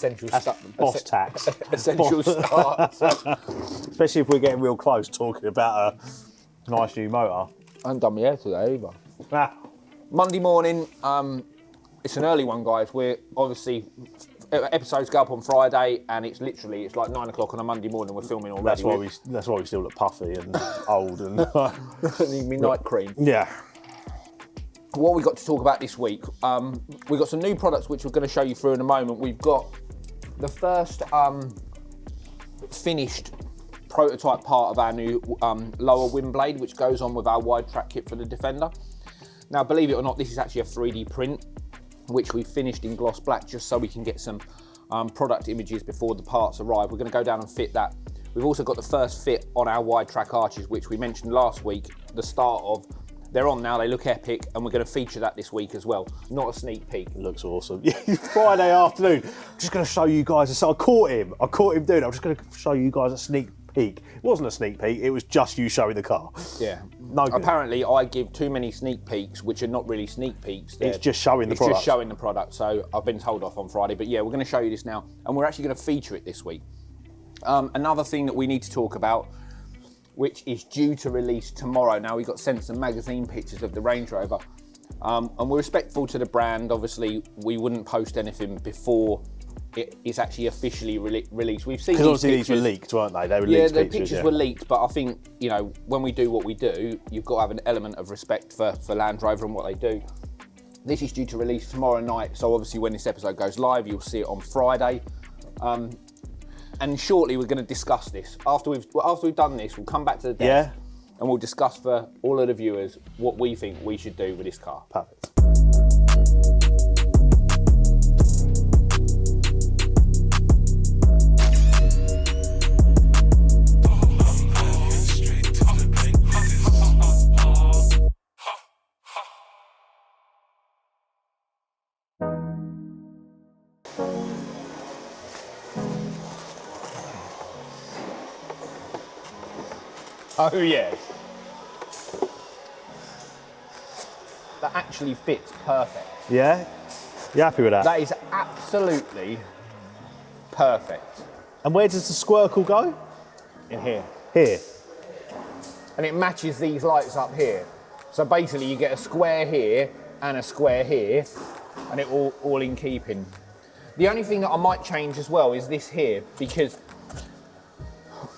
essential That's boss tax. Essential start. Especially if we're getting real close talking about a nice new motor. I haven't done my hair today either. Ah. Monday morning, it's an early one, guys. We're obviously, episodes go up on Friday, and it's like 9 o'clock on a Monday morning. We're filming already. That's why we still look puffy and old and need me night cream. Yeah. What we got to talk about this week, we've got some new products which we're going to show you through in a moment. We've got the first finished prototype part of our new lower wind blade, which goes on with our wide track kit for the Defender. Now, believe it or not, this is actually a 3D print, which we finished in gloss black just so we can get some product images before the parts arrive. We're going to go down and fit that. We've also got the first fit on our wide track arches, which we mentioned last week, the start of. They're on now, they look epic, and we're going to feature that this week as well. Not a sneak peek. It looks awesome. Yeah, Friday afternoon. I'm just going to show you guys. So I caught him doing it. I'm just going to show you guys a sneak peek. It wasn't a sneak peek, it was just you showing the car. Yeah. No good. Apparently, I give too many sneak peeks, which are not really sneak peeks. It's just showing the product. It's just showing the product, so I've been told off on Friday. But yeah, we're going to show you this now, and we're actually going to feature it this week. Another thing that we need to talk about, which is due to release tomorrow. Now, we got sent some magazine pictures of the Range Rover, and we're respectful to the brand. Obviously, we wouldn't post anything before it is actually officially released. We've seen because obviously these were leaked, weren't they? They were leaked the pictures were leaked, but I think, you know, when we do what we do, you've got to have an element of respect for Land Rover and what they do. This is due to release tomorrow night, so obviously when this episode goes live, you'll see it on Friday. And shortly we're going to discuss this. After we've done this, we'll come back to the desk and we'll discuss for all of the viewers what we think we should do with this car. Perfect. Oh yes. That actually fits perfect. Yeah? You happy with that? That is absolutely perfect. And where does the squircle go? In here. Here. And it matches these lights up here. So basically you get a square here and a square here, and it all in keeping. The only thing that I might change as well is this here, because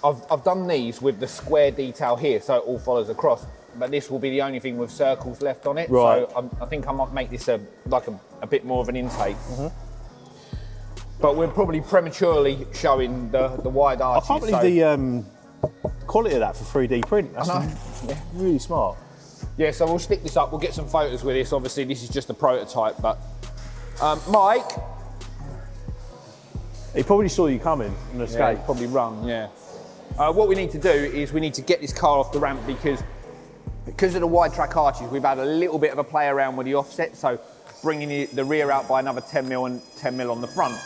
I've done these with the square detail here, so it all follows across, but this will be the only thing with circles left on it. Right. So I think I might make this a bit more of an intake. Mm-hmm. But we're probably prematurely showing the wide arches. I can't believe the quality of that for 3D print. That's really smart. Yeah, so we'll stick this up. We'll get some photos with this. Obviously, this is just a prototype, but Mike. He probably saw you coming and escaped. Yeah, probably run, yeah. What we need to do is we need to get this car off the ramp because of the wide track arches, we've had a little bit of a play around with the offset, so bringing the rear out by another 10 mil and 10 mil on the front.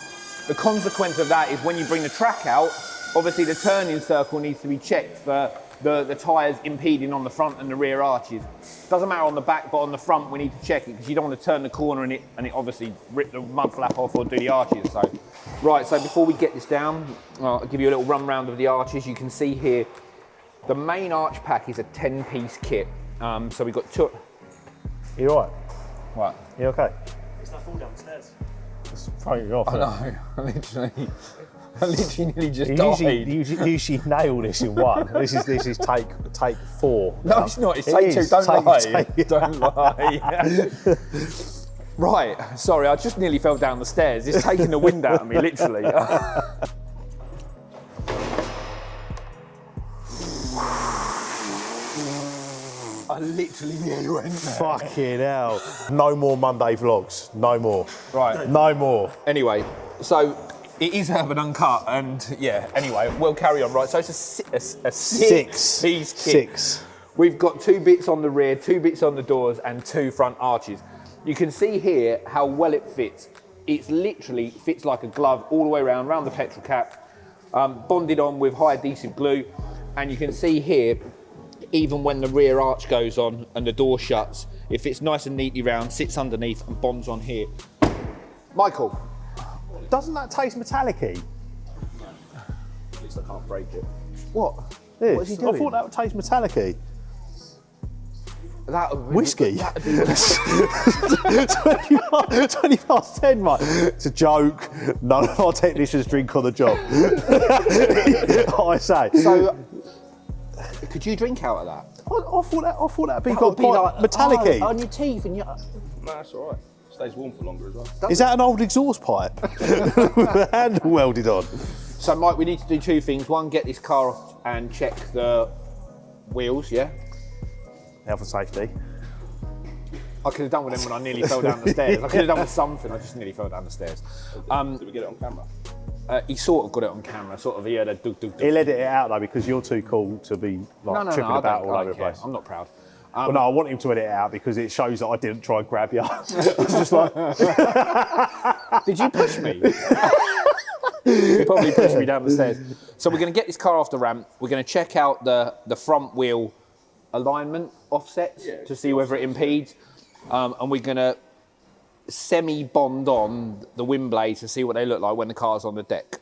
The consequence of that is when you bring the track out, obviously the turning circle needs to be checked for the tyres impeding on the front and the rear arches. Doesn't matter on the back, but on the front we need to check it because you don't want to turn the corner and it obviously rip the mud flap off or do the arches. So, right, so before we get this down, I'll give you a little run round of the arches. You can see here, the main arch pack is a 10-piece kit. So we've got two. You all right? What? You okay? It's not fall downstairs. It's throwing you off. I know, I literally nearly just died. Usually nail this in one. This is take 4. No, it's not. It's take 2. Don't lie. Don't lie. Right. Sorry, I just nearly fell down the stairs. It's taking the wind out of me, literally. I literally nearly went there. Fucking hell. No more Monday vlogs. No more. Right. No more. Anyway, so it is Urban Uncut, and yeah, anyway, we'll carry on. Right, so it's a 6-piece kit. 6. We've got 2 bits on the rear, 2 bits on the doors, and 2 front arches. You can see here how well it fits. It literally fits like a glove all the way around the petrol cap, bonded on with high adhesive glue, and you can see here, even when the rear arch goes on and the door shuts, it fits nice and neatly round, sits underneath and bonds on here. Michael, Doesn't that taste metallic-y? At least I can't break it. What? This. What is he doing? I thought that would taste metallic-y. Whiskey. 20 past 10, mate. It's a joke. None of our technicians drink on the job. I say. So, could you drink out of that? I thought that'd be, That would quite like, metallic-y. on your teeth and your... No, that's all right. Stays warm for longer as well. Is that an old exhaust pipe with a handle welded on? So, Mike, we need to do two things. One, get this car off and check the wheels, yeah? Health and safety. I could have done with them when I nearly fell down the stairs. I could have done with something, I just nearly fell down the stairs. Did we get it on camera? He sort of got it on camera, sort of, he had a dug. He'll edit it out though because you're too cool to be like No, tripping I about don't all over the care. place. I'm not proud. Well, no, I want him to edit it out because it shows that I didn't try and grab you. I was just like, Did you push me? You probably pushed me down the stairs. So we're going to get this car off the ramp. We're going to check out the front wheel alignment offsets to see whether it impedes. And we're going to semi-bond on the wind blades to see what they look like when the car's on the deck.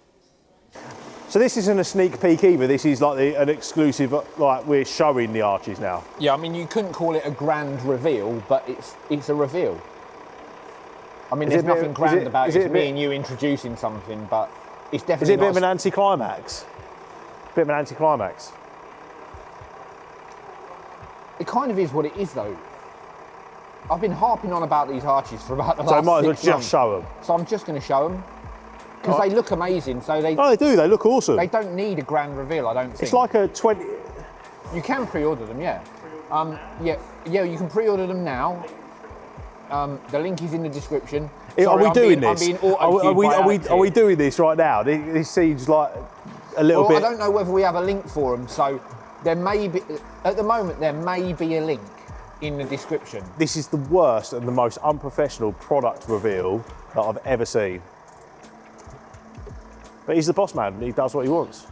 so this isn't a sneak peek either. This is like an exclusive, like we're showing the arches now. Yeah, I mean, you couldn't call it a grand reveal, but it's a reveal. I mean, there's nothing grand about it. It's me and you introducing something, but it's definitely Is it a bit not of an anticlimax? Bit of an anticlimax. It kind of is what it is, though. I've been harping on about these arches for about the last So I might as well 6 months. just show them. So I'm just going to show them because they look amazing. So they Oh, they do. They look awesome. they don't need a grand reveal, I don't think. It's like a 20. You can pre-order them, yeah. Yeah, you can pre-order them now. The link is in the description. Are we doing this? I'm being Are we doing this right now? This seems like a little bit. I don't know whether we have a link for them, so there may be, at the moment, there may be a link in the description. This is the worst and the most unprofessional product reveal that I've ever seen. But he's the boss man. He does what he wants.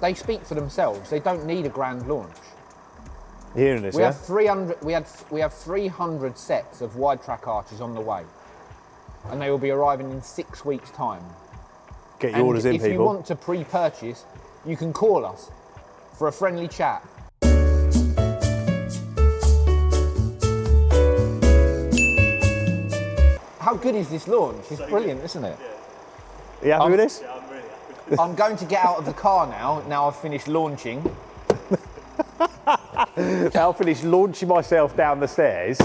They speak for themselves. They don't need a grand launch. You hearing this? We Yeah. have 300. We have 300 sets of wide track arches on the way, and they will be arriving in 6 weeks' time. Get your And orders in, if you people. want to pre-purchase, you can call us for a friendly chat. How good is this launch? It's brilliant, isn't it? Are you happy with this? I'm going to get out of the car now. Now I've finished launching. I'll finish launching myself down the stairs.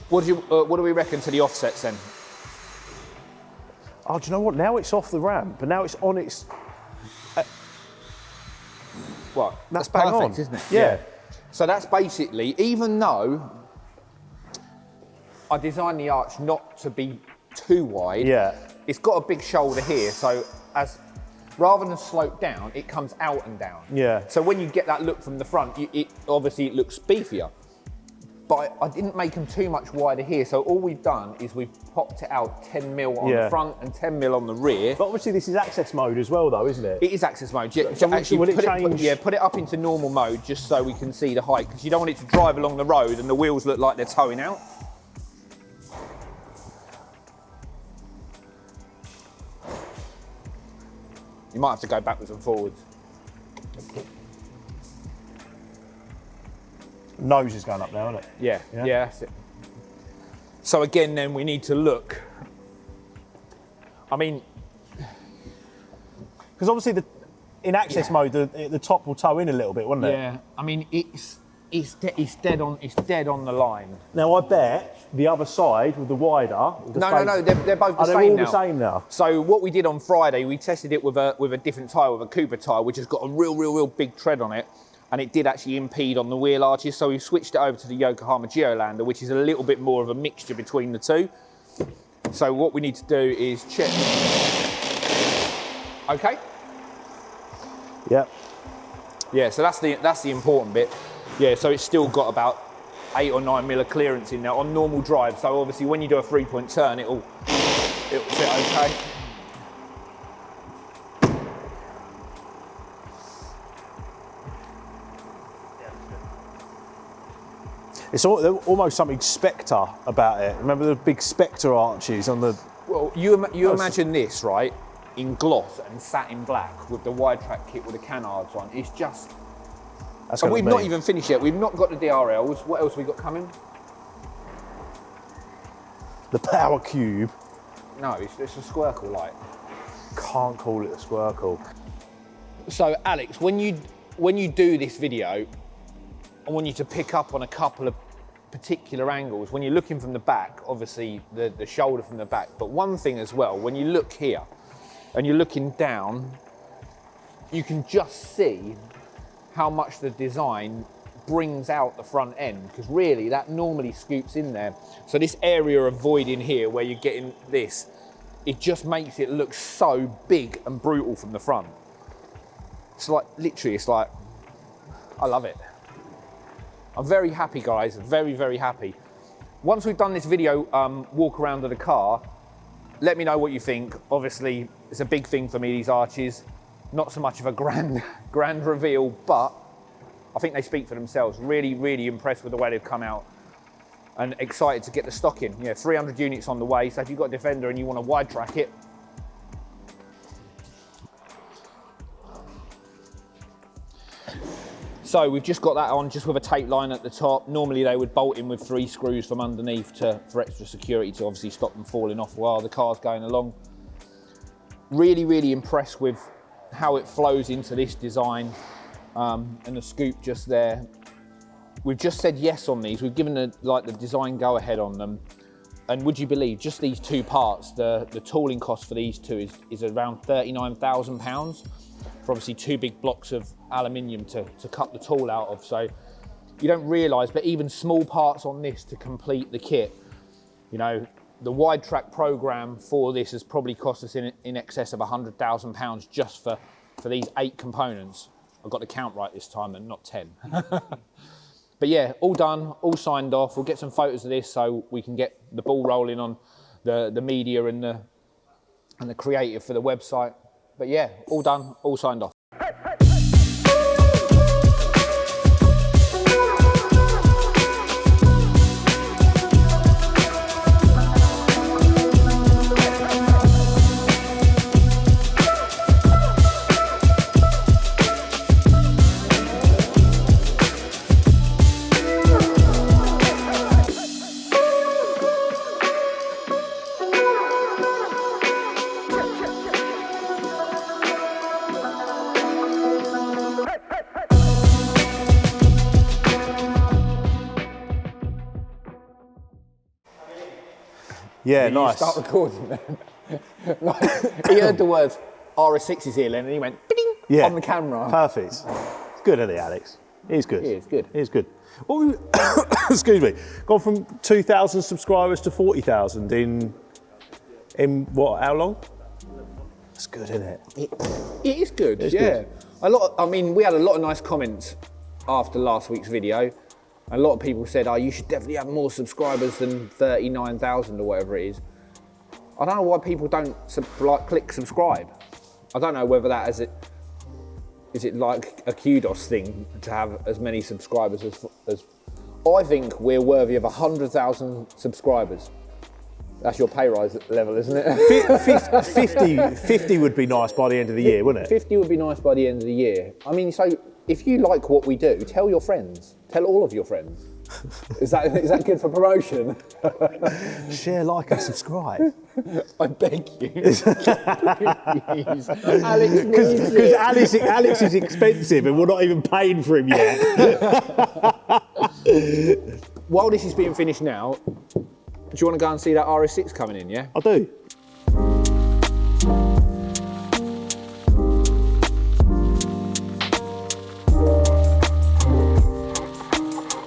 What do we reckon to the offsets then? Oh, do you know what? Now it's off the ramp, but now it's on its. What? That's perfect, bang on. isn't it? Yeah. So that's basically, even though I designed the arch not to be too wide, Yeah. it's got a big shoulder here, so rather than slope down, it comes out and down. Yeah. So when you get that look from the front, obviously it looks beefier. But I didn't make them too much wider here, so all we've done is we've popped it out 10 mil on the front and 10 mil on the rear. But obviously this is access mode as well, though, isn't it? It is access mode. Yeah, So actually, will it change? put it up into normal mode just so we can see the height, because you don't want it to drive along the road and the wheels look like they're towing out. You might have to go backwards and forwards. Nose is going up now, isn't it? Yeah, Yeah? yeah, that's it. So again, then we need to look. I mean, Because obviously in access mode, the top will toe in a little bit, wouldn't it? yeah. I mean, it's dead on the line. Now I bet the other side with the wider. No, they're both the They're same all now. the same now. So what we did on Friday, we tested it with a different tyre, with a Cooper tyre, which has got a real big tread on it, and it did actually impede on the wheel arches. So we switched it over to the Yokohama Geolander, which is a little bit more of a mixture between the two. So what we need to do is check. Okay. Yep. Yeah. So that's the important bit. Yeah. So it's still got about 8 or 9 mil of clearance in there on normal drive. So obviously when you do a 3-point turn, it'll fit okay. It's almost something Spectre about it. Remember the big Spectre arches on the... Well, you imagine this, right, in gloss and satin black with the wide track kit with the canards on. It's just... And we've not even finished yet. We've not got the DRLs. What else have we got coming? The Power Cube. No, it's a Squircle light. Can't call it a Squircle. So, Alex, when you do this video, I want you to pick up on a couple of particular angles. When you're looking from the back, obviously the shoulder from the back, but one thing as well, when you look here and you're looking down, you can just see how much the design brings out the front end, because really that normally scoops in there. So this area of void in here where you're getting this, it just makes it look so big and brutal from the front. It's like, literally, it's like, I love it. I'm very happy, guys, very, very happy. Once we've done this video walk around of the car, let me know what you think. Obviously, it's a big thing for me, these arches. Not so much of a grand reveal, but I think they speak for themselves. Really, really impressed with the way they've come out and excited to get the stock in. Yeah, 300 units on the way, so if you've got a Defender and you want to wide track it, so we've just got that on just with a tape line at the top. Normally they would bolt in with 3 screws from underneath for extra security to obviously stop them falling off while the car's going along. Really, really impressed with how it flows into this design and the scoop just there. We've just said yes on these. We've given the design go ahead on them. And would you believe, just these 2 parts, the tooling cost for these 2 is around £39,000 for obviously 2 big blocks of aluminium to cut the tool out of. So you don't realise, but even small parts on this to complete the kit, you know, the wide track program for this has probably cost us in excess of £100,000 just for these 8 components. I got the count right this time and not 10. But yeah, all done, all signed off. We'll get some photos of this so we can get the ball rolling on the media and the creative for the website. But yeah, all done, all signed off. Yeah, nice. Start recording then. Like, he heard the words RS6 is here, Lenny, and he went "Bing!" on the camera. Perfect. It's good, isn't he, Alex? He's good. He is good. He's good. Well, excuse me. Gone from 2,000 subscribers to 40,000 in what? How long? That's good, isn't it? It is good. It's yeah. good. I mean, we had a lot of nice comments after last week's video. A lot of people said, "Oh, you should definitely have more subscribers than 39,000 or whatever it is." I don't know why people don't click subscribe. I don't know whether that is it like a kudos thing to have as many subscribers as. I think we're worthy of 100,000 subscribers. That's your pay rise level, isn't it? 50 would be nice by the end of the year, wouldn't it? 50 would be nice by the end of the year. I mean, so if you like what we do, tell your friends. Tell all of your friends. Is that good for promotion? Share, like, and subscribe. I beg you. Please. Alex needs Because Alex is expensive and we're not even paying for him yet. While this is being finished now, do you want to go and see that RS6 coming in, yeah? I do.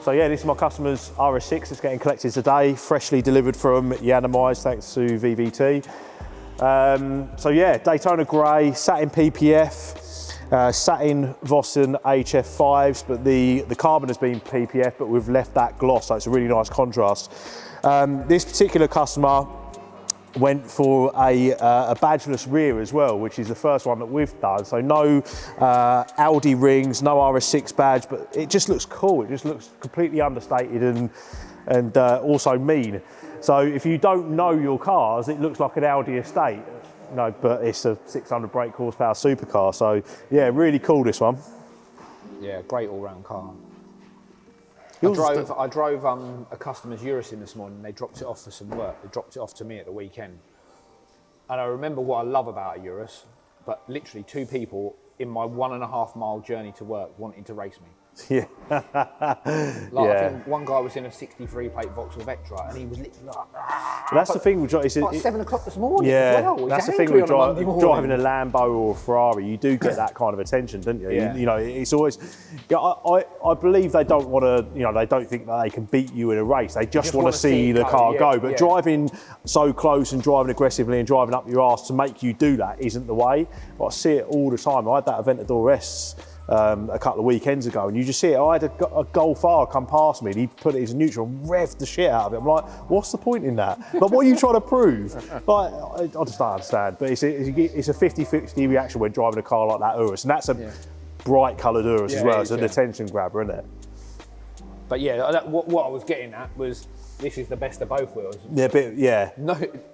So yeah, this is my customer's RS6. It's getting collected today, freshly delivered from Yanamize, thanks to VVT. So yeah, Daytona grey, satin PPF, satin Vossen HF5s, but the carbon has been PPF, but we've left that gloss, so it's a really nice contrast. This particular customer went for a badgeless rear as well, which is the first one that we've done. So no Audi rings, no RS6 badge, but it just looks cool. It just looks completely understated and also mean. So if you don't know your cars, it looks like an Audi estate, you know, but it's a 600 brake horsepower supercar. So yeah, really cool, this one. Yeah, great all-round car. I drove a customer's Urus in this morning. They dropped it off for some work. They dropped it off to me at the weekend. And I remember what I love about a Urus, but literally 2 people in my 1.5 mile journey to work wanting to race me. Yeah. I think one guy was in a 63 plate Vauxhall Vectra and he was literally like, that's the thing with it's like 7 o'clock this morning as well. That's the thing with driving a Lambo or a Ferrari. You do get that kind of attention, don't you? Yeah. You know, it's always. Yeah, I believe they don't want to. You know, they don't think that they can beat you in a race. They just want to see the car go. But driving so close and driving aggressively and driving up your arse to make you do that isn't the way. But I see it all the time. I had that Aventador S. A couple of weekends ago, and you just see it. I had a Golf R come past me, and he put it as neutral and revved the shit out of it. I'm like, what's the point in that? Like, what are you trying to prove? Like, I just don't understand. But it's a 50-50 reaction when driving a car like that Urus, and that's a bright coloured Urus as well. It's an attention grabber, isn't it? But yeah, what I was getting at was this is the best of both worlds. Yeah,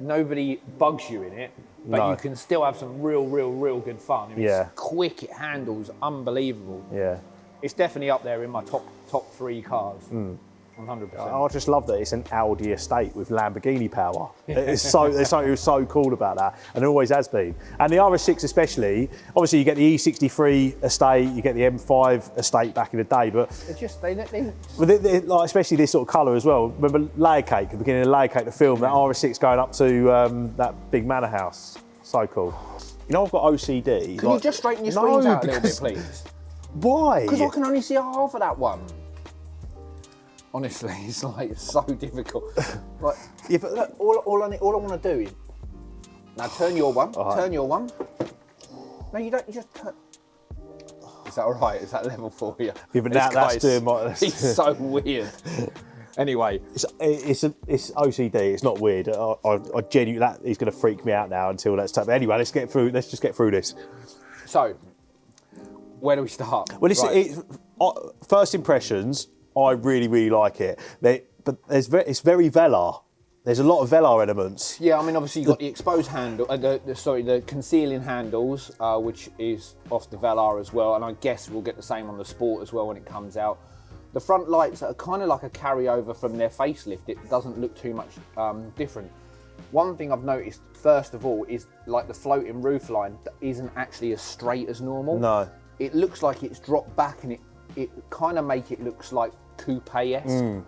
Nobody bugs you in it. But you can still have some real good fun. It's quick, it handles unbelievable. Yeah. It's definitely up there in my top 3 cars. 100%. I just love that it's an Audi estate with Lamborghini power. There's something so cool about that, and it always has been. And the RS6 especially, obviously you get the E63 estate, you get the M5 estate back in the day, but like, especially this sort of colour as well. Remember Layer Cake, the beginning of Layer Cake, the film, that RS6 going up to that big manor house. So cool. You know, I've got OCD. Can you just straighten your screens out a little bit, please? Why? Because I can only see half of that one. Honestly, it's like so difficult. Like, yeah, but look, all I want to do is now turn your one. Turn your one. No, you don't. You just turn. Is that all right? Is that level for you? Yeah, but now that's doing my. He's so weird. Anyway, it's OCD. It's not weird. I genuinely, that is going to freak me out now until that's time. Anyway, let's just get through this. So, where do we start? Well, first impressions. I really like it. But it's very Velar. There's a lot of Velar elements. Yeah, I mean, obviously you've got the exposed handle, the concealing handles, which is off the Velar as well, and I guess we'll get the same on the Sport as well when it comes out. The front lights are kind of like a carryover from their facelift. It doesn't look too much different. One thing I've noticed, first of all, is like the floating roofline isn't actually as straight as normal. No. It looks like it's dropped back, and it kind of make it looks like coupe-esque,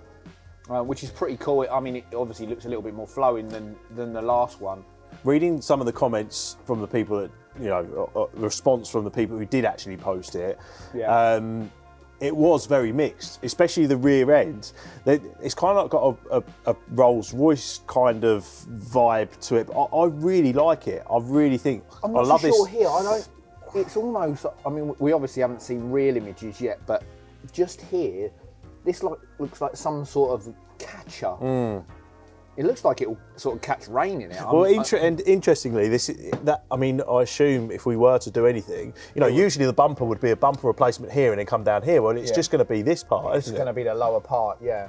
which is pretty cool. I mean, it obviously looks a little bit more flowing than the last one. Reading some of the comments from the people that, you know, response from the people who did actually post it, it was very mixed, especially the rear end. It's kind of got a Rolls Royce kind of vibe to it. But I really like it. I really think I'm not I love so sure this. Here. I don't. It's almost. I mean, we obviously haven't seen real images yet, but just here, this looks like some sort of catcher. It looks like it will sort of catch rain in it. And interestingly, I assume if we were to do anything, you know, usually the bumper would be a bumper replacement here and then come down here. Well, it's just going to be this part, isn't it? It's going to be the lower part, yeah.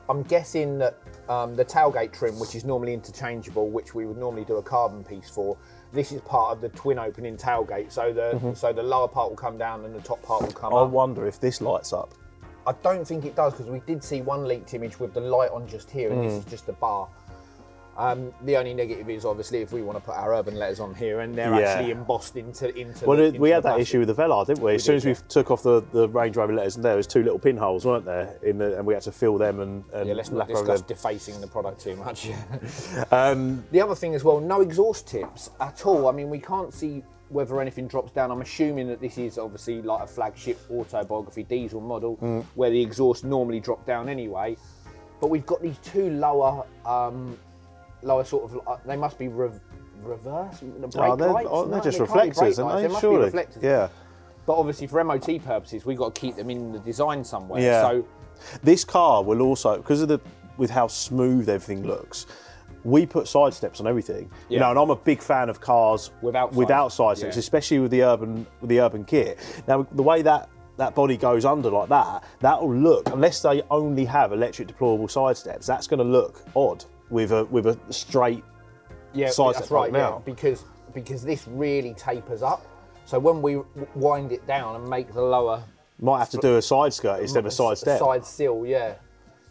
I'm guessing that the tailgate trim, which is normally interchangeable, which we would normally do a carbon piece for, this is part of the twin opening tailgate. So the lower part will come down and the top part will come up. I wonder if this lights up. I don't think it does, because we did see one leaked image with the light on just here, and this is just a bar. The only negative is obviously if we want to put our urban letters on here, and they're actually embossed into we had that issue with the Velar, didn't we? As soon as we took off the Range Rover letters, and there was 2 little pinholes, weren't there? And we had to fill them and let's not discuss defacing the product too much. The other thing as well, no exhaust tips at all. I mean, we can't see whether anything drops down. I'm assuming that this is obviously like a flagship autobiography diesel model where the exhaust normally drop down anyway. But we've got these 2 lower sort of, they must be reverse, the brake lights? They're just reflectors, aren't they? They must Surely. be reflectors. Yeah. But obviously for MOT purposes, we've got to keep them in the design somewhere. Yeah. So this car will also, with how smooth everything looks, we put side steps on everything. You know, and I'm a big fan of cars without side steps, especially with the urban kit. Now, the way that body goes under like that, that'll look, unless they only have electric deployable side steps, that's going to look odd with a straight side step right now. Because this really tapers up. So when we wind it down and make the lower... Might have to do a side skirt instead of a side step. Side sill, yeah.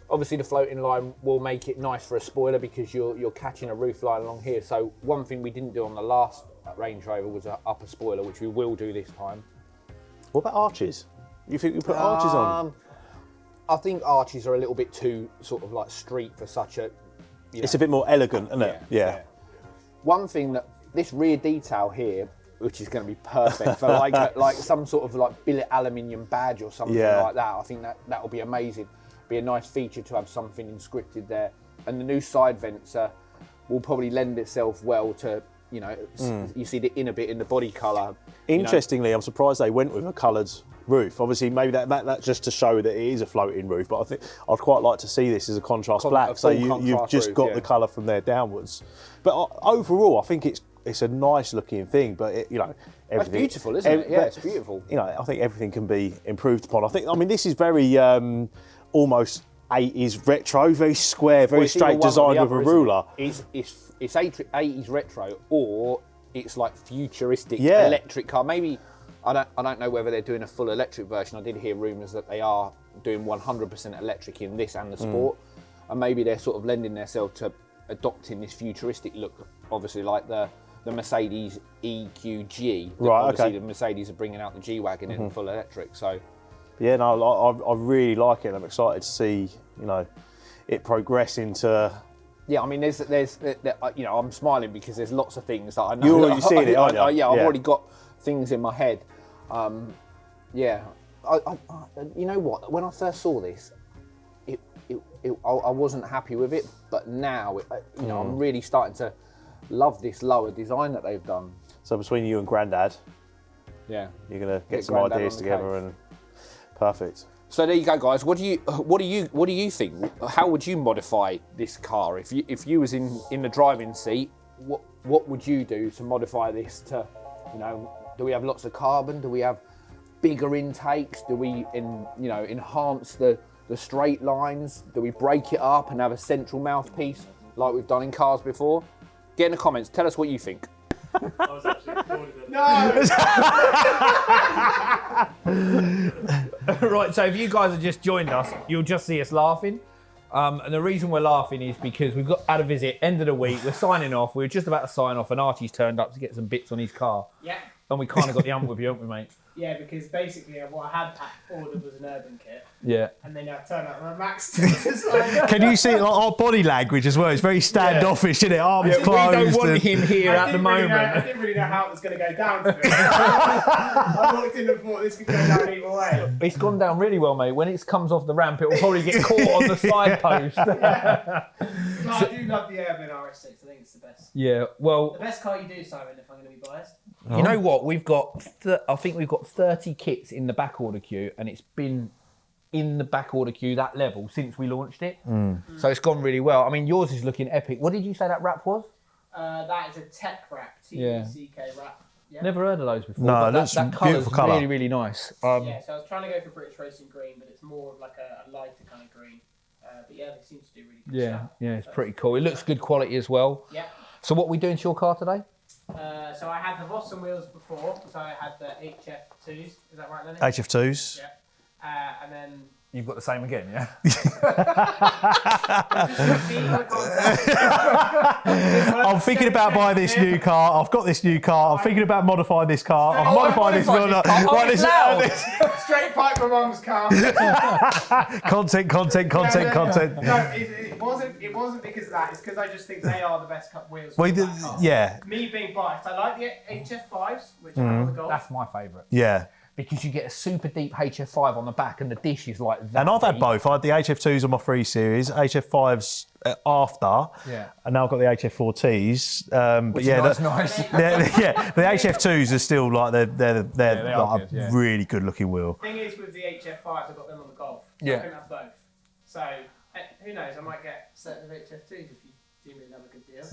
Obviously the floating line will make it nice for a spoiler because you're catching a roof line along here. So one thing we didn't do on the last Range Rover was an upper spoiler, which we will do this time. What about arches? You think we put arches on? I think arches are a little bit too sort of like street for such a... It's a bit more elegant, isn't it? Yeah. One thing that this rear detail here, which is going to be perfect for like some sort of like billet aluminium badge or something like that. I think that will be amazing. Be a nice feature to have something inscripted there. And the new side vents will probably lend itself well to, you know, you see the inner bit in the body colour. Interestingly, I'm surprised they went with a coloured roof. Obviously, maybe that's just to show that it is a floating roof, but I think I'd quite like to see this as a contrast black. So you've just got the colour from there downwards. But overall, I think it's a nice looking thing, but everything. It's beautiful, isn't it? Yeah, it's beautiful. You know, I think everything can be improved upon. I mean, this is very almost 80s retro, very square, very straight design with a ruler. It's 80s retro, or it's like futuristic electric car. Maybe I don't know whether they're doing a full electric version. I did hear rumours that they are doing 100% electric in this and the Sport, and maybe they're sort of lending themselves to adopting this futuristic look. Obviously, like the Mercedes EQG. Right. Obviously, the Mercedes are bringing out the G-Wagon in full electric. So. Yeah, no, I really like it. I'm excited to see, it progress into. Yeah, I mean, there's I'm smiling because there's lots of things that I know. You're already seeing it, aren't you? Yeah, I've already got things in my head. You know what? When I first saw this, I wasn't happy with it, but now, I'm really starting to love this lower design that they've done. So between you and Grandad, you're gonna get some ideas together and. Perfect. So there you go, guys. What do you think? How would you modify this car if you was in the driving seat? What would you do to modify this to, do we have lots of carbon? Do we have bigger intakes? Do we enhance the straight lines? Do we break it up and have a central mouthpiece like we've done in cars before? Get in the comments. Tell us what you think. I was actually recording it. No! Right, so if you guys have just joined us, you'll just see us laughing. And the reason we're laughing is because we've had a visit, end of the week, we're signing off. We were just about to sign off and Archie's turned up to get some bits on his car. Yeah. And we kind of got the ump with you, haven't we, mate? Yeah, because basically what I had ordered was an urban kit. Yeah. And then I turned up with a Max. Can you see our body language as well? It's very standoffish, isn't it? Arms closed. We don't want him here at the moment. I didn't really know how it was going to go down to me. I walked in and thought this could go down either way. It's gone down really well, mate. When it comes off the ramp, it will probably get caught on the side post. I do love the urban RS6. I think it's the best. Yeah, well... The best car you do, Simon, if I'm going to be biased. You know what? I think we've got 30 kits in the back order queue, and it's been in the back order queue that level since we launched it. So it's gone really well. I mean, yours is looking epic. What did you say that wrap was? That is a tech wrap, T-E-C-K wrap. Yeah. Never heard of those before. No, but that colour's colour. Really, really nice. Yeah, so I was trying to go for British Racing Green, but it's more of like a lighter kind of green. But yeah, they seem to do really good stuff. Yeah, it's pretty cool. It looks good quality as well. Yeah. So what are we doing to your car today? So I had the Vossen wheels before, so I had the HF2s. Is that right, Lenny? HF2s. Yeah. And then... You've got the same again, yeah? I'm thinking about buying this new car. I've got this new car. I'm thinking about modifying this car. I've modified this one. Straight pipe from Mum's car. Content. No, it wasn't because of that. It's because I just think they are the best wheels. Yeah. Me being biased, I like the HF5s, which are on the Golf. That's my favourite. Yeah. Because you get a super deep HF5 on the back and the dish is like that. And I've had both. I had the HF2s on my 3 Series, HF5s after, and now I've got the HF4Ts. But that's nice. the HF2s are still like they're like a really good looking wheel. Thing is, with the HF5s, I've got them on the Golf. Yeah. I couldn't have both. So who knows? I might get a set of HF2s if you Presumably another good deal.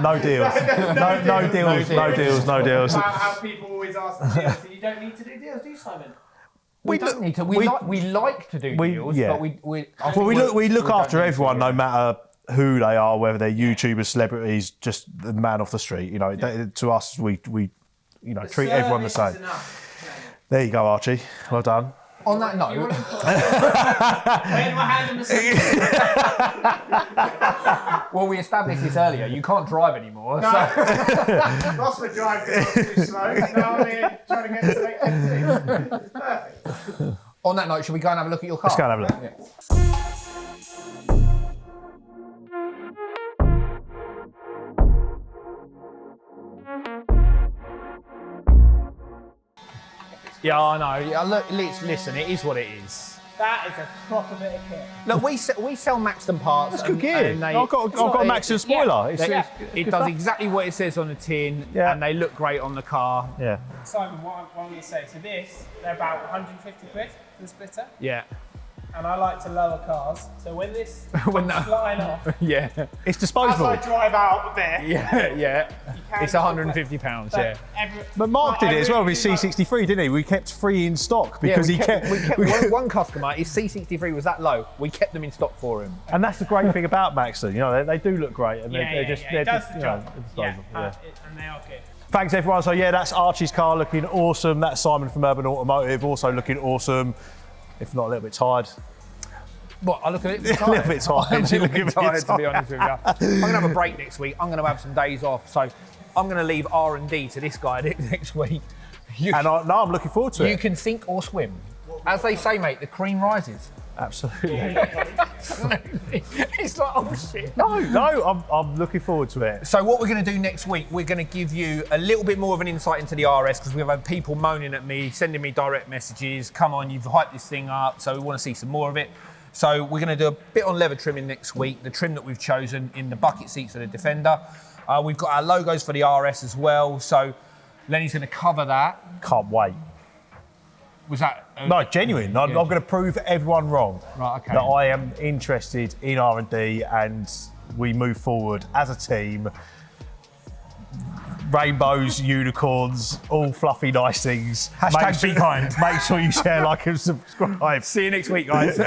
No deals. No deals. How people always ask for deals, so you don't need to do deals, do you, Simon? We don't need to. We like to do deals, yeah. but we look don't after need to everyone, do it. no matter who they are, whether they're YouTubers, celebrities, just the man off the street. You know, to us, we treat everyone the same. There you go, Archie. Well done. On that note, Wave my hand in the sun. well, we established this earlier. You can't drive anymore. So. Lost my drive because I was too slow. Now I'm here trying to get to late 15. Perfect. On that note, should we go and have a look at your car? Let's go and have a look. Yeah. Yeah, I know. Yeah, look, listen, it is what it is. That is a proper bit of kit. Look, we sell Maxton parts. That's good gear. I've got a Maxton spoiler. It does exactly what it says on the tin, and they look great on the car. Yeah. Simon, what I'm going to say, so this, they're about 150 quid for the splitter, Yeah. and I like to lower cars, so when this comes flying off, Yeah. It's as disposable. I drive out of there, Yeah. It's £150. but But Mark did it as well with his C63, didn't he? We kept 3 in stock because we kept one customer, his C63 was that low, we kept them in stock for him. And that's the great thing about Maxton. You know, they do look great, and it does the job. disposable. And they are good. Thanks everyone. So yeah, that's Archie's car looking awesome. That's Simon from Urban Automotive also looking awesome. If not a little bit tired. What, I look a little bit A little bit tired. I'm a little bit tired, to be honest with you. I'm going to have a break next week. I'm going to have some days off. So I'm going to leave R&D to this guy next week. I'm looking forward to it. You can sink or swim. As they say, mate, the cream rises. Absolutely. It's like, oh shit. No, I'm looking forward to it. So what we're going to do next week, we're going to give you a little bit more of an insight into the RS, because we've had people moaning at me, sending me direct messages. Come on, you've hyped this thing up, so we want to see some more of it. So we're going to do a bit on leather trimming next week, the trim that we've chosen in the bucket seats for the Defender. We've got our logos for the RS as well, so Lenny's going to cover that. Can't wait. Was that... No, genuine. I'm going to prove everyone wrong. Right, okay. That I am interested in R&D and we move forward as a team. Rainbows, unicorns, all fluffy, nice things. Hashtag be kind. Make sure you share, like, and subscribe. See you next week, guys.